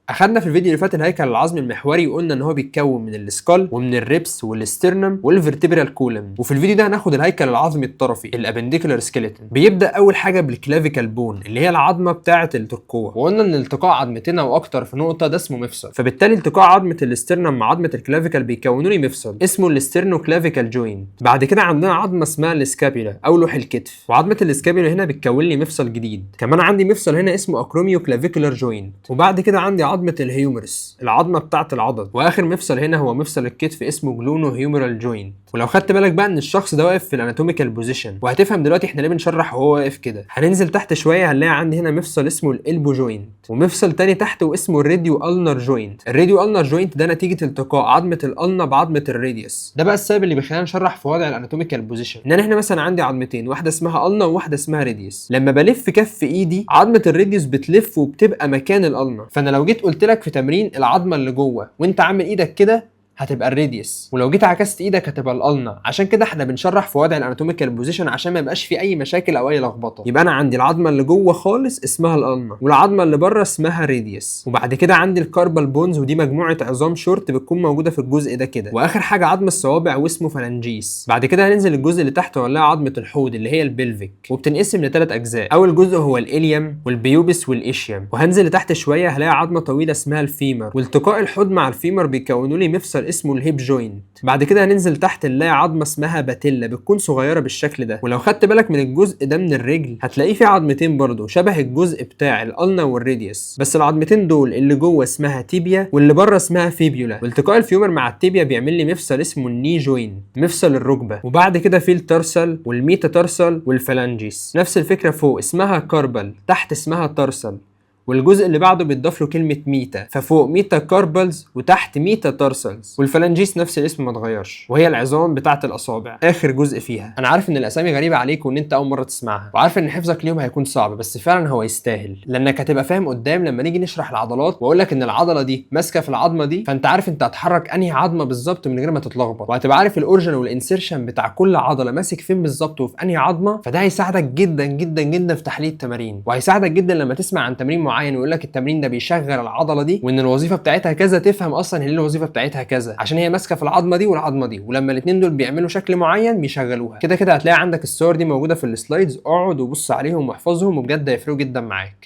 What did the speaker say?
اخدنا في الفيديو اللي فات الهيكل العظمي المحوري وقلنا ان هو بيتكون من السكال ومن الريبس والاسترنم والفرتبرال كولم. وفي الفيديو ده هناخد الهيكل العظمي الطرفي الابنديكولار سكيلتون. بيبدا اول حاجه بالكلافيكال بون اللي هي العظمه بتاعه الترقوه، وقلنا ان التقاء عظمتين او اكتر في نقطه ده اسمه مفصل، فبالتالي التقاء عظمه الاسترنم مع عظمه الكلافيكال بيكونوا لي مفصل اسمه الاسترنو كلافيكال جوينت. بعد كده عندنا عظمه اسمها السكابيولا او لوح الكتف، وعظمه السكابيولا هنا بتكون لي مفصل جديد. كمان عندي مفصل هنا اسمه اكروميو كلافيكولار جوينت. وبعد كده عندي عظمه الهيومرس العظمه بتاعه العضد. واخر مفصل هنا هو مفصل الكتف اسمه جلونو هيومرال جوينت. ولو خدت بالك بقى ان الشخص ده واقف في الاناتوميكال بوزيشن، وهتفهم دلوقتي احنا ليه بنشرح وهو واقف كده. هننزل تحت شويه هنلاقي عندي هنا مفصل اسمه الالبو جوينت، ومفصل تاني تحت واسمه الراديو النر جوينت. الراديو النر جوينت ده نتيجه التقاء عظمه الالنا بعظمه الراديوس. ده بقى السبب اللي بيخلينا نشرح في وضع الاناتوميكال بوزيشن، ان احنا مثلا عندي عظمتين، واحده اسمها النا وواحده اسمها راديوس. لما بلف كف ايدي عظمه الراديوس بتلف وبتبقى مكان الالنا. فانا لو جيت قلت لك في تمرين العظمه اللي جوه وانت عامل ايدك كده هتبقى الراديوس، ولو جيت عكست ايدك هتبقى الالنا. عشان كده احنا بنشرح في وضع الاناتوميكال بوزيشن عشان ما يبقاش في اي مشاكل او اي لخبطه. يبقى انا عندي العظمه اللي جوه خالص اسمها الالنا، والعظمه اللي بره اسمها راديوس. وبعد كده عندي الكاربال بونز، ودي مجموعه عظام شورت بتكون موجوده في الجزء ده كده. واخر حاجه عظم الصوابع واسمه فالانجيس. بعد كده هننزل الجزء اللي تحت وهنلاقي عظمه الحوض اللي هي البلفيك، وبتنقسم لثلاث اجزاء. اول جزء هو الاليم والبيوبس والاشيم. وهنزل لتحت شويه هلاقي عظمه طويله اسمها الفيمر، والتقاء الحوض مع الفيمر بيكونوا لي مفصل اسمه الهيب جوينت. بعد كده هننزل تحت نلاقي عظمه اسمها باتيلا بتكون صغيره بالشكل ده. ولو خدت بالك من الجزء ده من الرجل هتلاقيه فيه عظمتين برضه شبه الجزء بتاع الالنا والراديوس، بس العظمتين دول اللي جوه اسمها تيبيا واللي بره اسمها فيبيولا. والتقاء الفيومر مع التيبيا بيعمل لي مفصل اسمه الني جوينت، مفصل الركبه. وبعد كده في الترسل والميتا ترسل والفالانجيس. نفس الفكره، فوق اسمها كاربل تحت اسمها ترسل، والجزء اللي بعده بيتضاف له كلمه ميتا، ففوق ميتا كاربلز وتحت ميتا تارسلز. والفالانجيس نفس الاسم ما اتغيرش، وهي العظام بتاعه الاصابع اخر جزء فيها. انا عارف ان الاسامي غريبه عليك وان انت اول مره تسمعها، وعارف ان حفظك ليهم هيكون صعب، بس فعلا هو يستاهل، لانك هتبقى فاهم قدام لما نيجي نشرح العضلات واقول لك ان العضله دي ماسكه في العظمه دي، فانت عارف انت هتحرك انهي عظمه بالظبط من غير ما تتلخبط، وهتبقى عارف الاورجن والانسيرشن بتاع كل عضله ماسك فين بالظبط وفي انهي عظمه. فده هيساعدك جدا جدا جدا في تحليل التمارين، وهيساعدك جدا لما تسمع عن تمرين معين ويقول لك التمرين ده بيشغل العضله دي وان الوظيفه بتاعتها كذا، تفهم اصلا هي الوظيفه بتاعتها كذا عشان هي ماسكه في العظمه دي والعظمه دي، ولما الاثنين دول بيعملوا شكل معين بيشغلوها. كده كده هتلاقي عندك الصور دي موجوده في السلايدز، اقعد وبص عليهم واحفظهم وبجد هيفرقوا جدا معاك.